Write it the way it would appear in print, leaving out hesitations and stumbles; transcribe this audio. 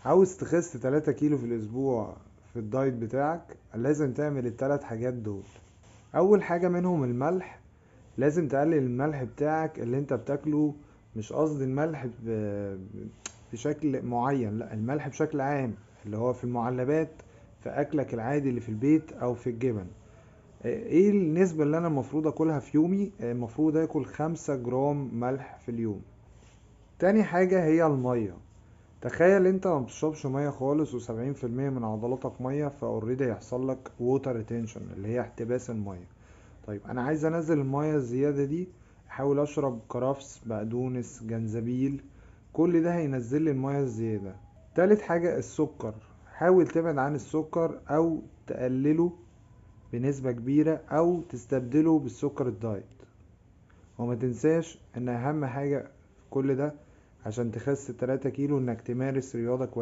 عاوز تخس 3 كيلو في الاسبوع في الدايت بتاعك، لازم تعمل الثلاث حاجات دول. اول حاجة منهم الملح. لازم تقلل الملح بتاعك اللي انت بتاكله. مش قصدي الملح بشكل معين، لا، الملح بشكل عام اللي هو في المعلبات، في اكلك العادي اللي في البيت او في الجبن. ايه النسبة اللي انا المفروض اكلها في يومي؟ المفروض اكل 5 جرام ملح في اليوم. تاني حاجة هي المية. تخيل انت ما بتشربش مية خالص و70% من عضلاتك مية، فاوريدي هيحصل لك ووتر ريتنشن اللي هي احتباس المية. طيب انا عايز انزل المية الزيادة دي، احاول اشرب كرفس، بقدونس، جنزبيل. كل ده هينزل لي المية الزيادة. تالت حاجة السكر. حاول تبعد عن السكر او تقلله بنسبة كبيرة او تستبدله بالسكر الدايت. وما تنساش ان اهم حاجة في كل ده عشان تخس 3 كيلو انك تمارس رياضة كويسة.